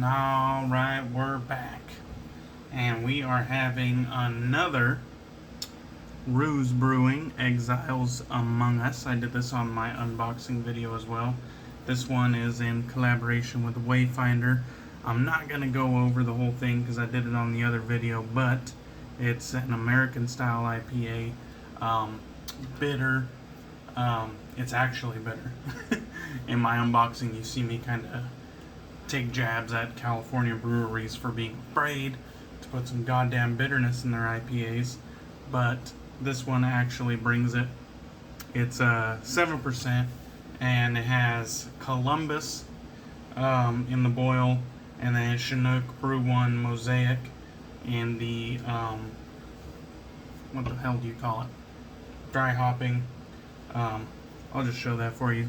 Alright, we're back. And we are having another Ruse Brewing Exiles Among Us. I did this on my unboxing video as well. This one is in collaboration with Wayfinder. I'm not going to go over the whole thing because I did it on the other video, but it's an American style IPA. Bitter. It's actually bitter. In my unboxing, you see me kind of take jabs at California breweries for being afraid to put some goddamn bitterness in their IPAs, but this one actually brings it. It's 7%, and it has Columbus in the boil, and then Chinook, Brew 1, Mosaic in the what the hell do you call it? Dry hopping. I'll just show that for you.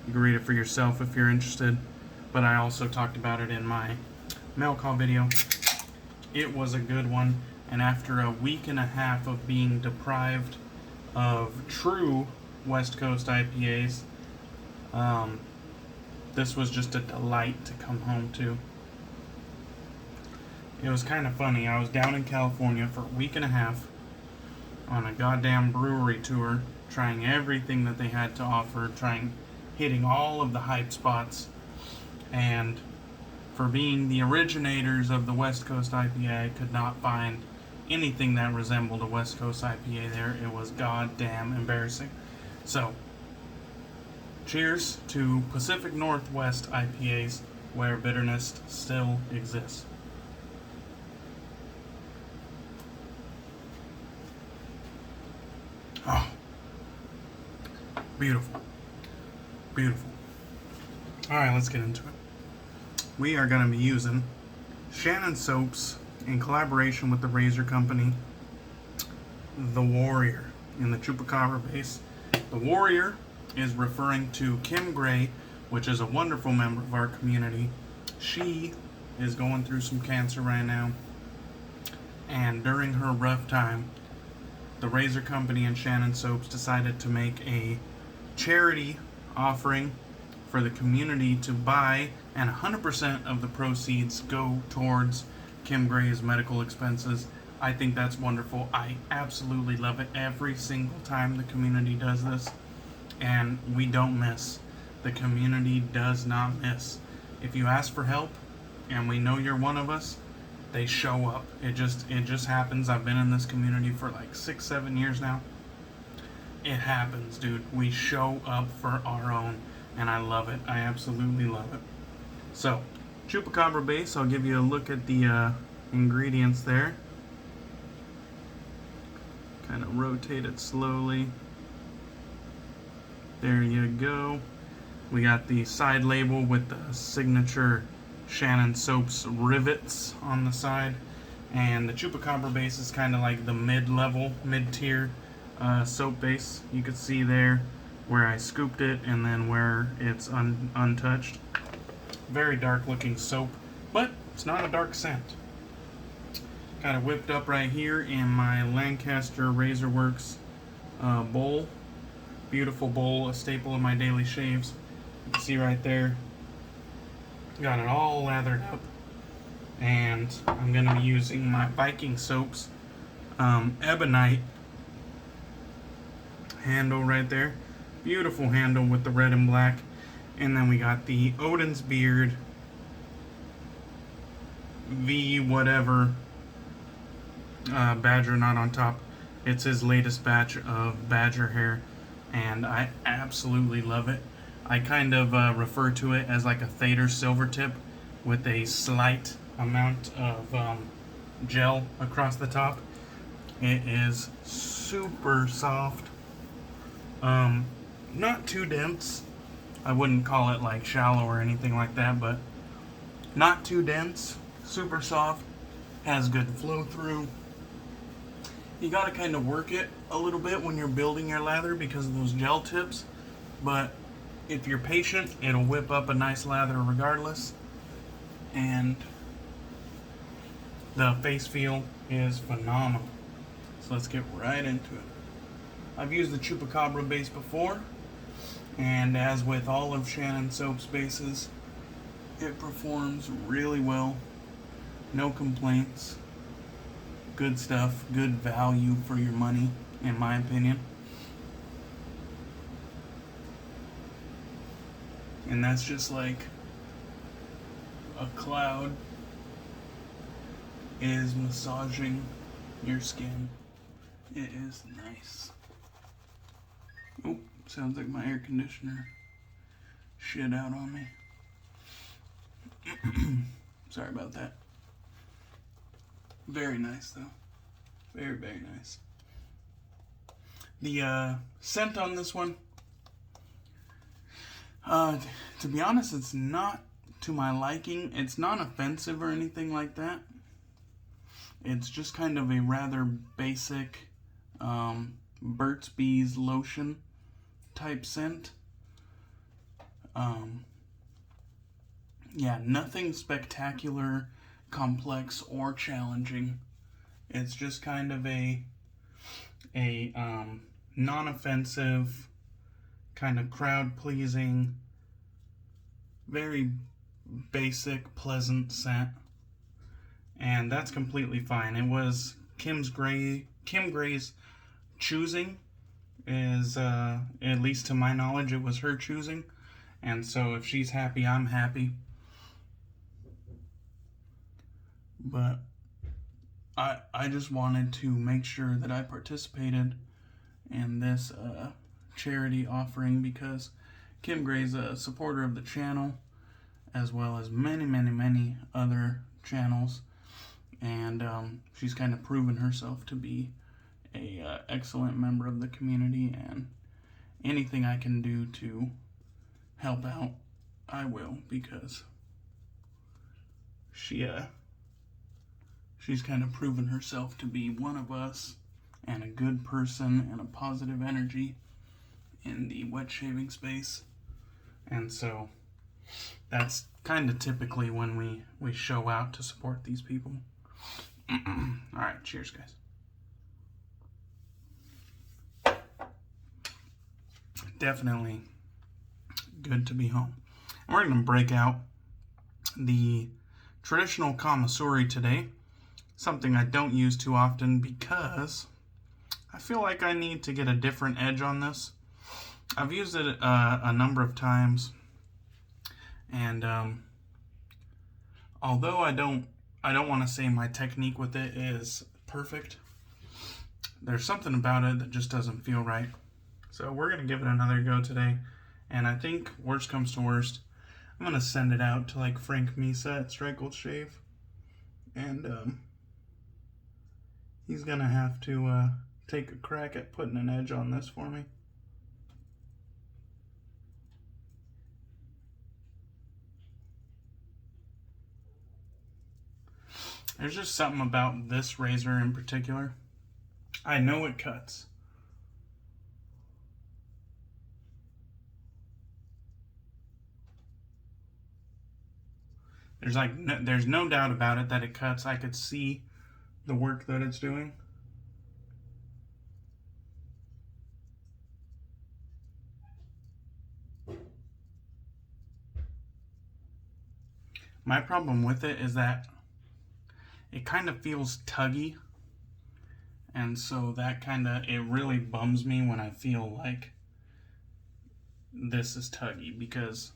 You can read it for yourself if you're interested. But I also talked about it in my mail call video. It was a good one, and after a week and a half of being deprived of true West Coast IPAs, this was just a delight to come home to. It was kind of funny. I was down in California for a week and a half on a goddamn brewery tour, trying everything that they had to offer, hitting all of the hype spots. And for being the originators of the West Coast IPA, I could not find anything that resembled a West Coast IPA there. It was goddamn embarrassing. So, cheers to Pacific Northwest IPAs, where bitterness still exists. Oh, beautiful. Beautiful. Alright, let's get into it. We are going to be using Shannon soaps in collaboration with the Razor company, the Warrior, in the Chupacabra base. The Warrior is referring to Kim Gray, which is a wonderful member of our community. She is going through some cancer right now, and during her rough time, the Razor company and Shannon soaps decided to make a charity offering for the community to buy, and 100% of the proceeds go towards Kim Gray's medical expenses. I think that's wonderful. I absolutely love it every single time the community does this, and we don't miss. The community does not miss. If you ask for help, and we know you're one of us, they show up. It just happens. I've been in this community for like 6-7 years now. It happens, dude. We show up for our own, and I love it. I absolutely love it. So, Chupacabra base, I'll give you a look at the ingredients there. Kind of rotate it slowly. There you go. We got the side label with the signature Shannon soaps rivets on the side. And the Chupacabra base is kind of like the mid-level, mid-tier soap base. You can see there where I scooped it and then where it's untouched. Very dark looking soap, but it's not a dark scent. Got it whipped up right here in my Lancaster Razor Works bowl. Beautiful bowl, a staple of my daily shaves. You can see right there. Got it all lathered up. And I'm going to be using my Viking soaps Ebonite handle right there. Beautiful handle with the red and black. And then we got the Odin's Beard V whatever Badger knot on top. It's his latest batch of Badger hair, and I absolutely love it. I kind of refer to it as like a Thader silver tip with a slight amount of gel across the top. It is super soft. Not too dense. I wouldn't call it like shallow or anything like that, but not too dense, super soft, has good flow through. You gotta kind of work it a little bit when you're building your lather because of those gel tips, but if you're patient, it'll whip up a nice lather regardless. And the face feel is phenomenal. So let's get right into it. I've used the Chupacabra base before, and as with all of Shannon soap's bases, It performs really well. No complaints. Good stuff. Good value for your money, in my opinion. And that's just like a cloud is massaging your skin. It is nice. Oh, sounds like my air conditioner shit out on me. Sorry about that. Very nice though. Very, very nice. The scent on this one, to be honest, it's not to my liking. It's not offensive or anything like that. It's just kind of a rather basic Burt's Bees lotion type scent. Yeah, nothing spectacular, complex, or challenging. It's just kind of a non-offensive, kind of crowd-pleasing, very basic, pleasant scent. And that's completely fine. It was Kim Gray's choosing. Is at least to my knowledge, it was her choosing. And so if she's happy, I'm happy. But I just wanted to make sure that I participated in this charity offering because Kim Gray's a supporter of the channel, as well as many, many, many other channels. And she's kind of proven herself to be a excellent member of the community, and anything I can do to help out, I will, because she's kind of proven herself to be one of us, and a good person, and a positive energy in the wet shaving space. And so that's kind of typically when we show out to support these people. Alright, cheers guys. Definitely good to be home. And we're going to break out the traditional Kamisori today. Something I don't use too often because I feel like I need to get a different edge on this. I've used it a number of times, and although I don't want to say my technique with it is perfect, there's something about it that just doesn't feel right. So we're going to give it another go today. And I think, worst comes to worst, I'm going to send it out to like Frank Misa at Strike Gold Shave. And he's going to have to take a crack at putting an edge on this for me. There's just something about this razor in particular. I know it cuts. There's no doubt about it that it cuts. I could see the work that it's doing. My problem with it is that it kind of feels tuggy. And so that it really bums me when I feel like this is tuggy, because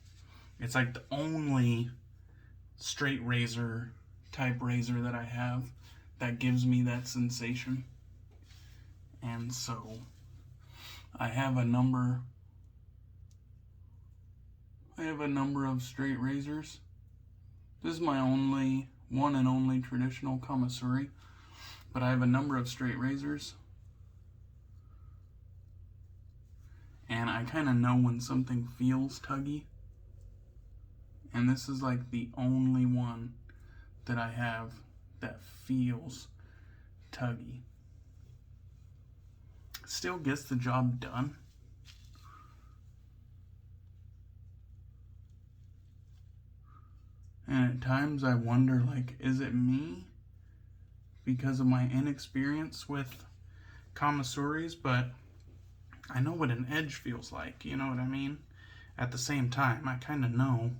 it's like the only straight razor type razor that I have that gives me that sensation. And so I have a number of straight razors. This is my one and only traditional Kamisori, but I have a number of straight razors, and I kind of know when something feels tuggy. And this is like the only one that I have that feels tuggy. Still gets the job done. And at times I wonder, like, is it me? Because of my inexperience with Kamisoris, but I know what an edge feels like, you know what I mean? At the same time, I kind of know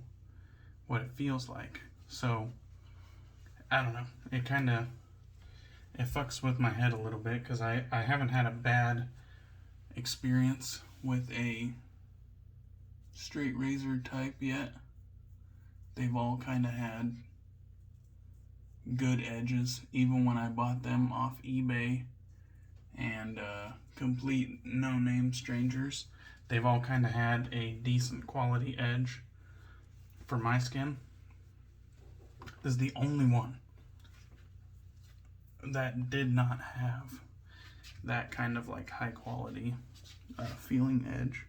what it feels like. So I don't know, it fucks with my head a little bit, because I haven't had a bad experience with a straight razor type yet. They've all kind of had good edges, even when I bought them off eBay and complete no-name strangers. They've all kind of had a decent quality edge for my skin. This is the only one that did not have that kind of like high quality feeling edge.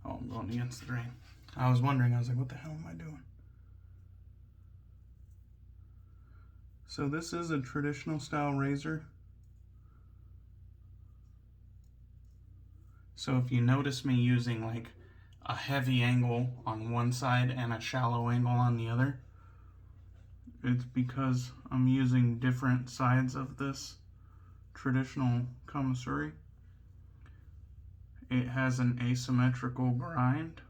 Oh, I'm going against the grain. I was wondering, I was like, what the hell am I doing? So this is a traditional style razor. So if you notice me using like a heavy angle on one side and a shallow angle on the other, it's because I'm using different sides of this traditional Kamisori. It has an asymmetrical grind,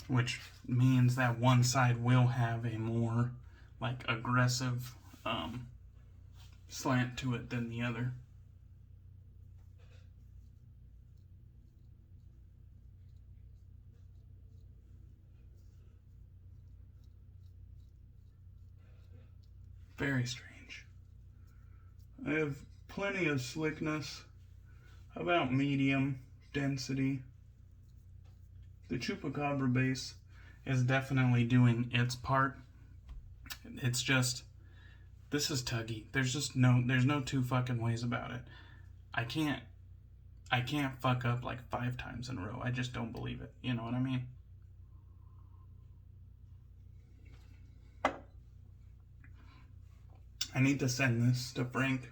which means that one side will have a more like aggressive slant to it than the other. Very strange. I have plenty of slickness, about medium density. The Chupacabra base is definitely doing its part. It's just, this is tuggy. There's no two fucking ways about it. I can't fuck up like 5 times in a row. I just don't believe it. You know what I mean? I need to send this to Frank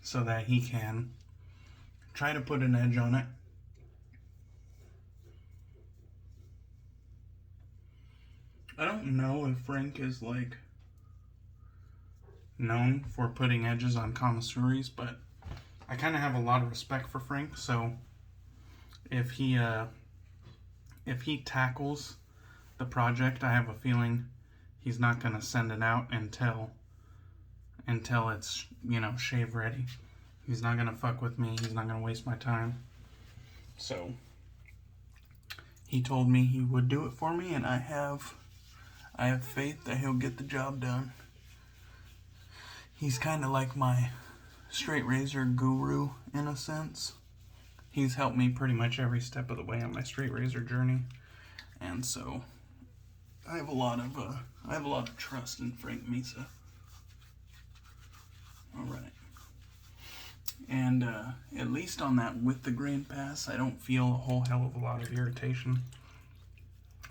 so that he can try to put an edge on it. I don't know if Frank is like known for putting edges on Kamisoris, but I kind of have a lot of respect for Frank. So if he tackles the project, I have a feeling he's not gonna send it out until it's, you know, shave ready. He's not gonna fuck with me. He's not gonna waste my time. So he told me he would do it for me, and I have faith that he'll get the job done. He's kind of like my straight razor guru in a sense. He's helped me pretty much every step of the way on my straight razor journey, and so I have a lot of trust in Frank Misa. All right. And at least on that with the grain pass, I don't feel a whole hell of a lot of irritation.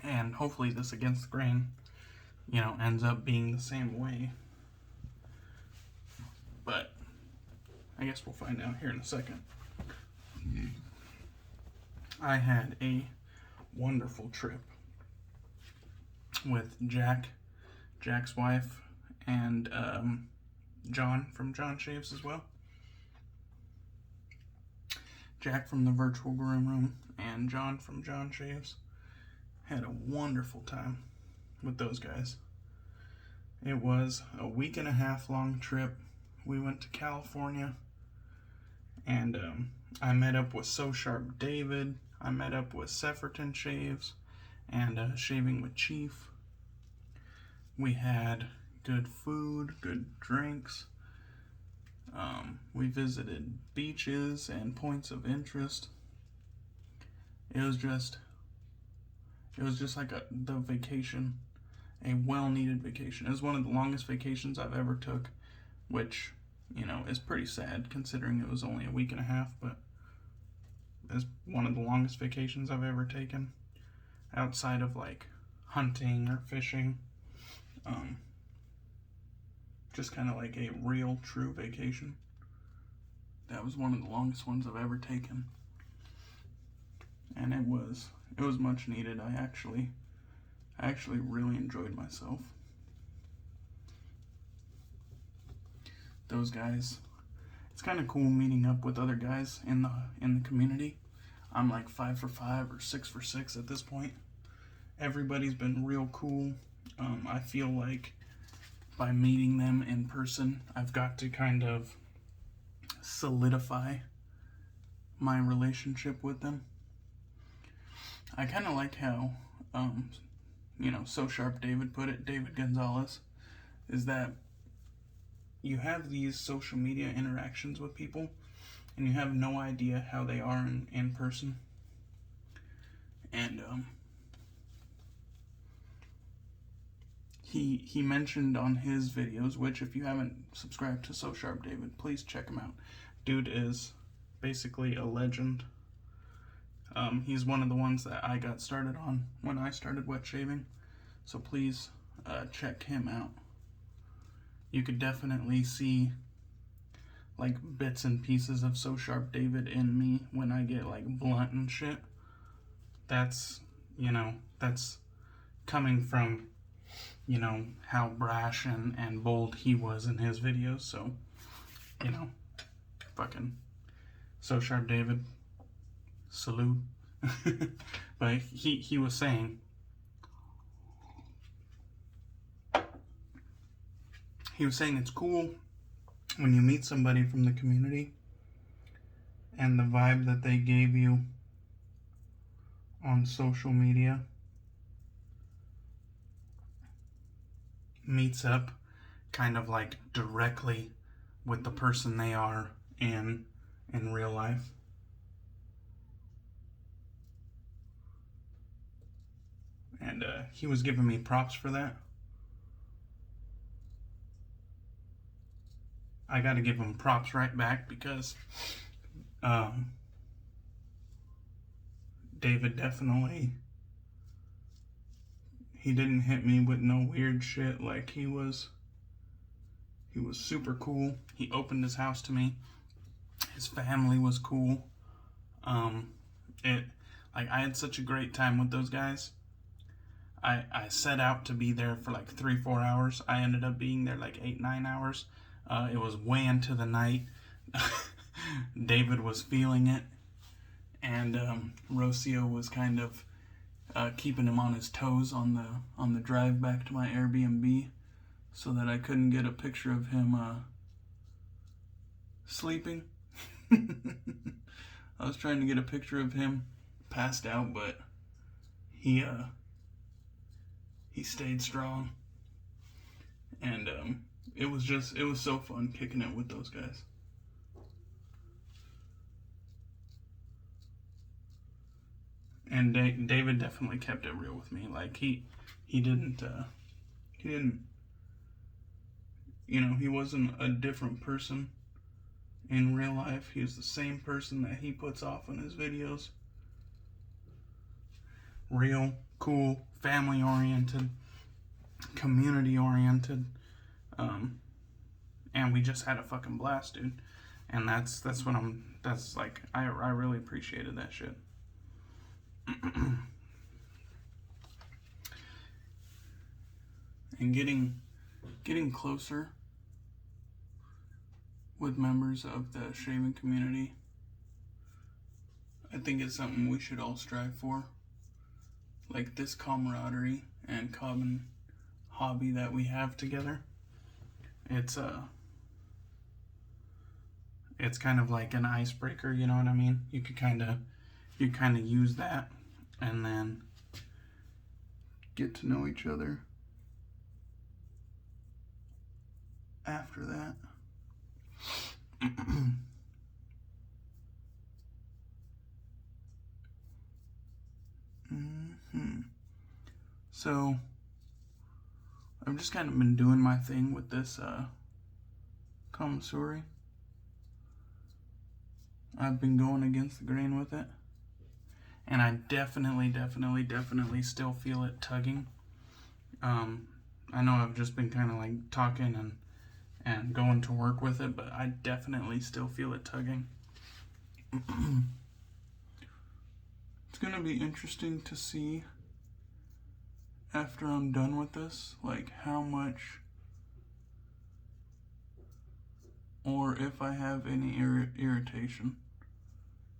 And hopefully this against the grain, you know, ends up being the same way. But I guess we'll find out here in a second. I had a wonderful trip with Jack's wife, and John from John Shaves as well. Jack from the Virtual Groom Room and John from John Shaves. Had a wonderful time with those guys. It was a 1.5 week long trip. We went to California, and I met up with So Sharp David. I met up with Sepherton Shaves and Shaving with Chief. We had good food, good drinks. We visited beaches and points of interest. It was just like the vacation, a well-needed vacation. It was one of the longest vacations I've ever took, which, you know, is pretty sad considering it was only a 1.5 weeks, but it's one of the longest vacations I've ever taken outside of like hunting or fishing. Just kind of like a real, true vacation. That was one of the longest ones I've ever taken. And it was much needed. I actually I actually really enjoyed myself. Those guys, it's kind of cool meeting up with other guys in the community. I'm like 5 for 5 or 6 for 6 at this point. Everybody's been real cool. I feel like by meeting them in person, I've got to kind of solidify my relationship with them. I kind of like how, So Sharp David put it, David Gonzalez, is that you have these social media interactions with people and you have no idea how they are in person. And he mentioned on his videos, which if you haven't subscribed to So Sharp David, please check him out. Dude is basically a legend. He's one of the ones that I got started on when I started wet shaving. So please check him out. You could definitely see like bits and pieces of So Sharp David in me when I get like blunt and shit. That's coming from, how brash and bold he was in his videos. So, fucking So Sharp David, salute. But he was saying, it's cool when you meet somebody from the community and the vibe that they gave you on social media meets up kind of like directly with the person they are in real life. And he was giving me props for that. I got to give him props right back because David definitely, he didn't hit me with no weird shit. Like he was super cool. He opened his house to me. His family was cool. I had such a great time with those guys. I set out to be there for like 3-4 hours. I ended up being there like 8-9 hours. It was way into the night. David was feeling it, and Rocio was kind of keeping him on his toes on the drive back to my Airbnb, so that I couldn't get a picture of him sleeping. I was trying to get a picture of him passed out, but he stayed strong, and it was so fun kicking it with those guys. And David definitely kept it real with me. Like he didn't, he wasn't a different person in real life. He was the same person that he puts off in his videos. Real, cool, family-oriented, community-oriented, and we just had a fucking blast, dude. And that's I really appreciated that shit. And getting closer with members of the shaving community, I think it's something we should all strive for. Like this camaraderie and common hobby that we have together. It's kind of like an icebreaker, you know what I mean? You kind of use that and then get to know each other after that. So I've just kind of been doing my thing with this Kamisori. I've been going against the grain with it, and I definitely still feel it tugging. I know I've just been kind of like talking and going to work with it, but I definitely still feel it tugging. It's gonna be interesting to see after I'm done with this, like how much, or if I have any irritation,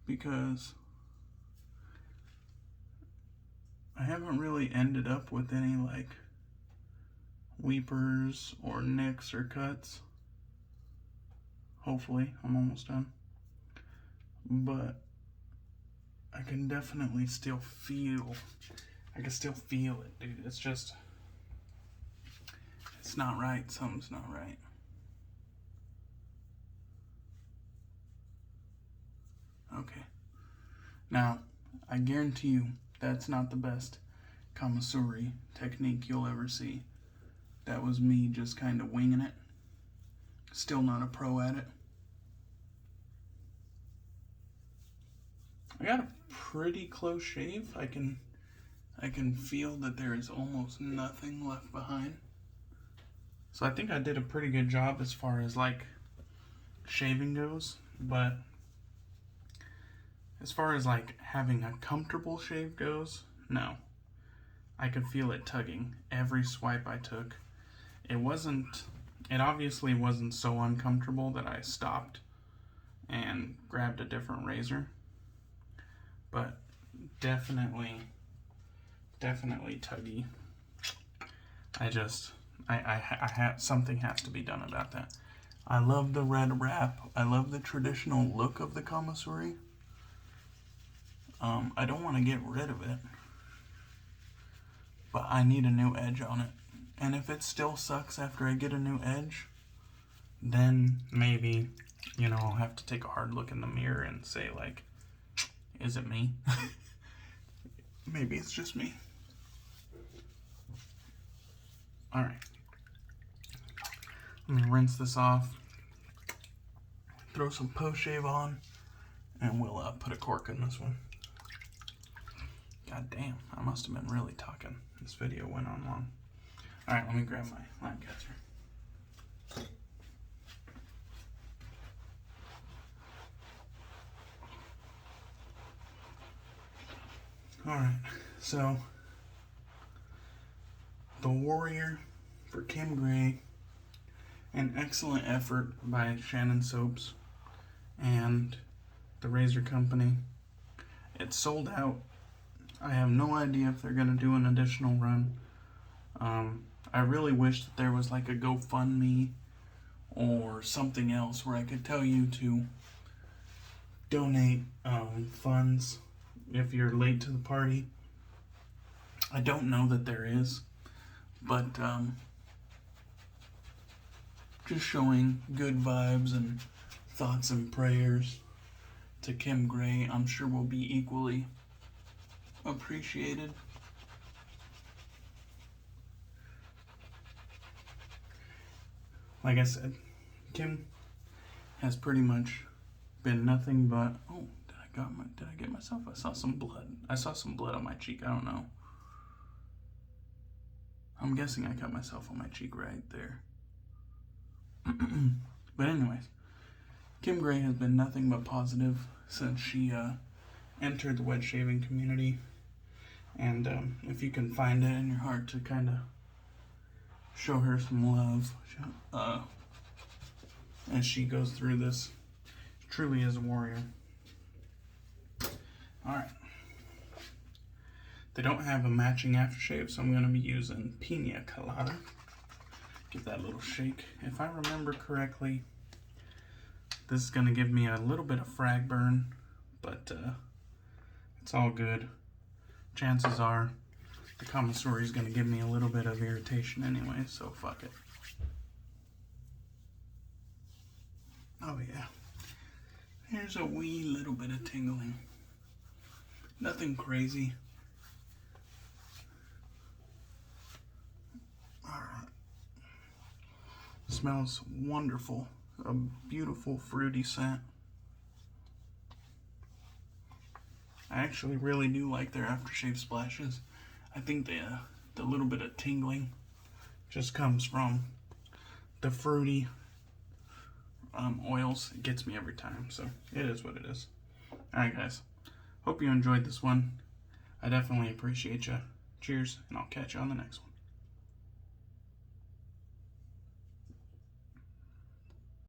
because I haven't really ended up with any like weepers or nicks or cuts. Hopefully, I'm almost done. But I can definitely still feel, I can still feel it, dude. It's just, it's not right. Something's not right. Okay. Now, I guarantee you that's not the best Kamisori technique you'll ever see. That was me just kind of winging it. Still not a pro at it. I got a pretty close shave. I can feel that there is almost nothing left behind. So I think I did a pretty good job as far as like shaving goes, but as far as like having a comfortable shave goes, no. I could feel it tugging every swipe I took. It obviously wasn't so uncomfortable that I stopped and grabbed a different razor, but definitely tuggy. Something has to be done about that. I love the red wrap. I love the traditional look of the Kamisori. I don't want to get rid of it, but I need a new edge on it. And if it still sucks after I get a new edge, then maybe, I'll have to take a hard look in the mirror and say, like, is it me? Maybe it's just me. Alright. Let me rinse this off, throw some post-shave on, and we'll put a cork in this one. God damn, I must have been really talking. This video went on long. Alright, let me grab my Lancaster. Alright, so the Warrior for Kim Gray, an excellent effort by Shannon Soaps and the Razor Company. It's sold out. I have no idea if they're going to do an additional run. I really wish that there was like a GoFundMe or something else where I could tell you to donate funds if you're late to the party. I don't know that there is, but just showing good vibes and thoughts and prayers to Kim Gray, I'm sure will be equally appreciated. Like I said, Kim has pretty much been nothing but, oh, did I get myself? I saw some blood. I saw some blood on my cheek. I don't know. I'm guessing I cut myself on my cheek right there. But anyways, Kim Gray has been nothing but positive since she entered the wet shaving community. And if you can find it in your heart to kind of show her some love as she goes through this, she truly is a warrior. Alright. They don't have a matching aftershave, so I'm going to be using Piña Colada. Give that a little shake. If I remember correctly, this is going to give me a little bit of frag burn, but it's all good. Chances are the Kamisori is going to give me a little bit of irritation anyway, so fuck it. Oh yeah. Here's a wee little bit of tingling. Nothing crazy. Alright. Smells wonderful. A beautiful fruity scent. I actually really do like their aftershave splashes. I think the little bit of tingling just comes from the fruity oils. It gets me every time, so it is what it is. Alright guys, hope you enjoyed this one. I definitely appreciate you Cheers, and I'll catch you on the next one.